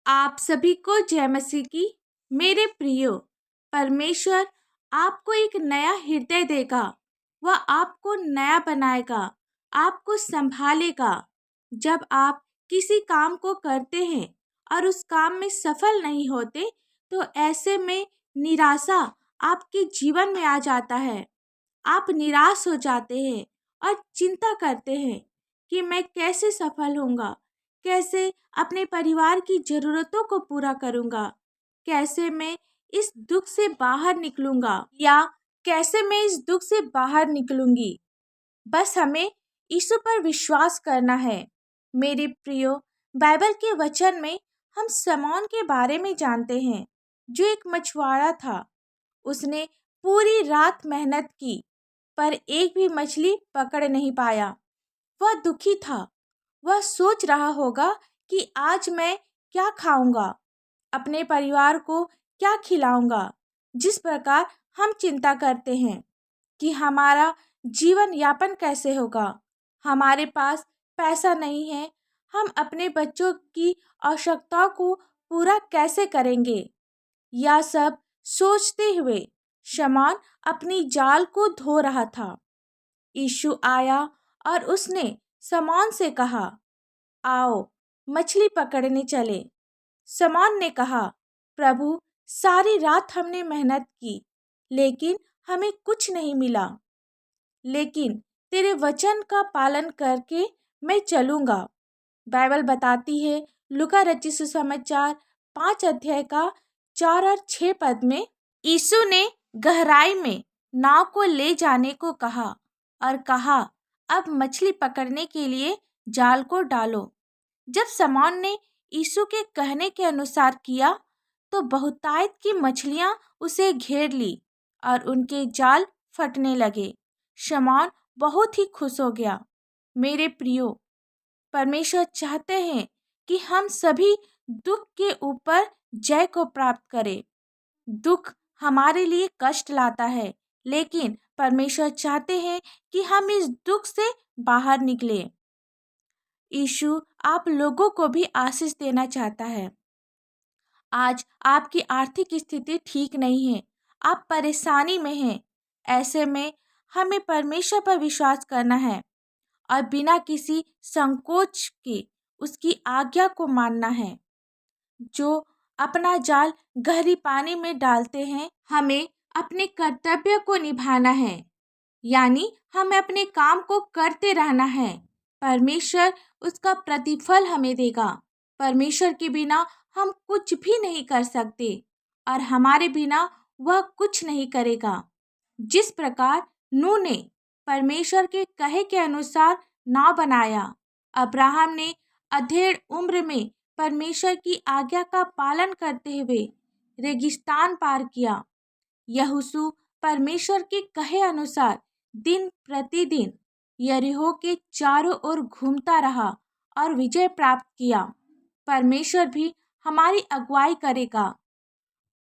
आप सभी को जय मसीह की। मेरे प्रियो, परमेश्वर आपको एक नया हृदय देगा। वह आपको नया बनाएगा, आपको संभालेगा। जब आप किसी काम को करते हैं और उस काम में सफल नहीं होते, तो ऐसे में निराशा आपके जीवन में आ जाता है। आप निराश हो जाते हैं और चिंता करते हैं कि मैं कैसे सफल होऊंगा, कैसे अपने परिवार की ज़रूरतों को पूरा करूंगा, कैसे मैं इस दुख से बाहर निकलूंगा या कैसे मैं इस दुख से बाहर निकलूंगी। बस हमें यीशु पर विश्वास करना है। मेरे प्रियो, बाइबल के वचन में हम शमौन के बारे में जानते हैं, जो एक मछुआरा था। उसने पूरी रात मेहनत की, पर एक भी मछली पकड़ नहीं पाया। वह दुखी था। वह सोच रहा होगा कि आज मैं क्या खाऊंगा, अपने परिवार को क्या खिलाऊंगा। जिस प्रकार हम चिंता करते हैं कि हमारा जीवन यापन कैसे होगा, हमारे पास पैसा नहीं है, हम अपने बच्चों की आवश्यकताओं को पूरा कैसे करेंगे, यह सब सोचते हुए शमौन अपनी जाल को धो रहा था। यीशु आया और उसने शमौन से कहा, आओ मछली पकड़ने चले। शमौन ने कहा, प्रभु, सारी रात हमने मेहनत की, लेकिन हमें कुछ नहीं मिला। लेकिन तेरे वचन का पालन करके मैं चलूँगा। बाइबल बताती है, लूका रचित सुसमाचार 5 अध्याय का 4 और 6 पद में, यीशु ने गहराई में नाव को ले जाने को कहा और कहा, अब मछली पकड़ने के लिए जाल को डालो। जब शमौन ने यीशु के कहने के अनुसार किया, तो बहुतायत की मछलियां उसे घेर ली और उनके जाल फटने लगे। शमौन बहुत ही खुश हो गया। मेरे प्रियो, परमेश्वर चाहते हैं कि हम सभी दुख के ऊपर जय को प्राप्त करें। दुख हमारे लिए कष्ट लाता है, लेकिन परमेश्वर चाहते हैं कि हम इस दुख से बाहर निकलें। यीशु आप लोगों को भी आशीष देना चाहता है। आज आपकी आर्थिक स्थिति ठीक नहीं है, आप परेशानी में हैं। ऐसे में हमें परमेश्वर पर विश्वास करना है और बिना किसी संकोच के उसकी आज्ञा को मानना है। जो अपना जाल गहरी पानी में डालते हैं, हमें अपने कर्तव्य को निभाना है, यानी हमें अपने काम को करते रहना है। परमेश्वर उसका प्रतिफल हमें देगा। परमेश्वर के बिना हम कुछ भी नहीं कर सकते और हमारे बिना वह कुछ नहीं करेगा। जिस प्रकार नूह ने परमेश्वर के कहे के अनुसार नाव बनाया, अब्राहम ने अधेड़ उम्र में परमेश्वर की आज्ञा का पालन करते हुए रेगिस्तान पार किया। यहोशू परमेश्वर के कहे अनुसार दिन प्रतिदिन यरीहो के चारों ओर घूमता रहा और विजय प्राप्त किया। परमेश्वर भी हमारी अगुवाई करेगा।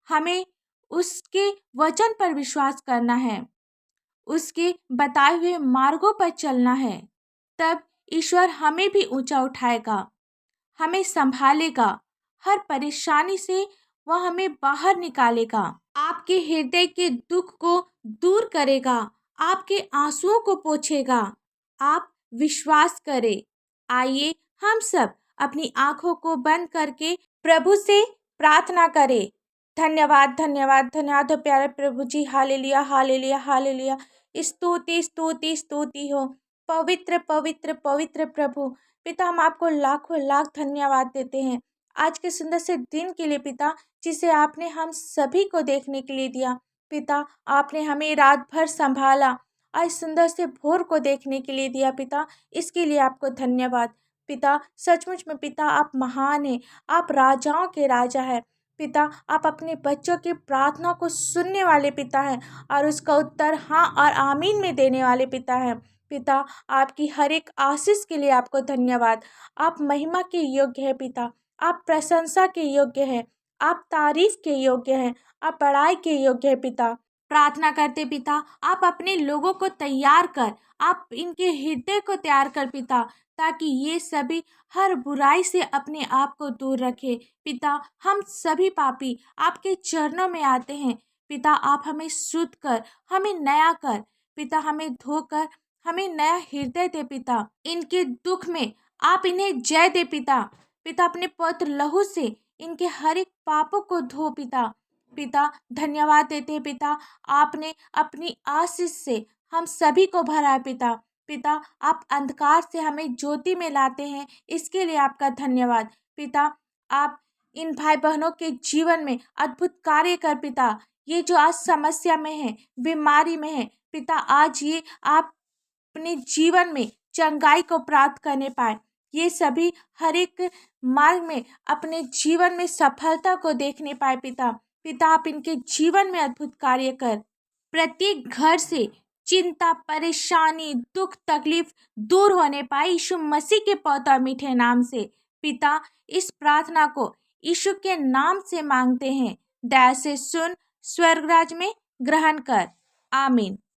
हमें उसके वचन पर विश्वास करना है, उसके बताए हुए मार्गों पर चलना है। तब ईश्वर हमें भी ऊंचा उठाएगा, हमें संभालेगा। हर परेशानी से वह हमें बाहर निकालेगा, आपके हृदय के दुख को दूर करेगा, आपके आंसुओं को पोंछेगा। आप विश्वास करें। आइए हम सब अपनी आंखों को बंद करके प्रभु से प्रार्थना करें। धन्यवाद धन्यवाद धन्यवाद हो प्यारे प्रभु जी। हालेलुया हालेलुया हालेलुया। स्तुति स्तुति स्तुति हो पवित्र पवित्र पवित्र प्रभु। पिता, हम आपको लाखों लाख धन्यवाद देते हैं आज के सुंदर से दिन के लिए पिता, जिसे आपने हम सभी को देखने के लिए दिया। पिता, आपने हमें रात भर संभाला, आज सुंदर से भोर को देखने के लिए दिया। पिता, इसके लिए आपको धन्यवाद। पिता, सचमुच में पिता आप महान हैं, आप राजाओं के राजा हैं। पिता, आप अपने बच्चों की प्रार्थना को सुनने वाले पिता हैं और उसका उत्तर हाँ और आमीन में देने वाले पिता हैं। पिता, आपकी हर एक आशीष के लिए आपको धन्यवाद। आप महिमा के योग्य हैं पिता, आप प्रशंसा के योग्य हैं, आप तारीफ के योग्य हैं, आप बड़ाई के योग्य हैं पिता। प्रार्थना करते पिता, आप अपने लोगों को तैयार कर, आप इनके हृदय को तैयार कर पिता, ताकि ये सभी हर बुराई से अपने आप को दूर रखे। पिता, हम सभी पापी आपके चरणों में आते हैं पिता, आप हमें शुद्ध कर, हमें नया कर पिता, हमें धोकर हमें नया हृदय दे पिता। इनके दुख में आप इन्हें जय दे पिता। पिता, अपने पवित्र लहू से इनके हर एक पापों को धो पिता। पिता, धन्यवाद देते हैं पिता, आपने अपनी आशीष से हम सभी को भरा है पिता। पिता, आप अंधकार से हमें ज्योति में लाते हैं, इसके लिए आपका धन्यवाद पिता। आप इन भाई बहनों के जीवन में अद्भुत कार्य कर पिता। ये जो आज समस्या में है, बीमारी में है पिता, आज ये आप अपने जीवन में चंगाई को प्राप्त करने पाए। ये सभी हर एक मार्ग में अपने जीवन में सफलता को देखने पाए पिता। पिता, आप इनके जीवन में अद्भुत कार्य कर। प्रत्येक घर से चिंता, परेशानी, दुख, तकलीफ दूर होने पाए यीशु मसीह के पवित्र और मीठे नाम से। पिता, इस प्रार्थना को यीशु के नाम से मांगते हैं। दया से सुन, स्वर्ग राज में ग्रहण कर। आमीन।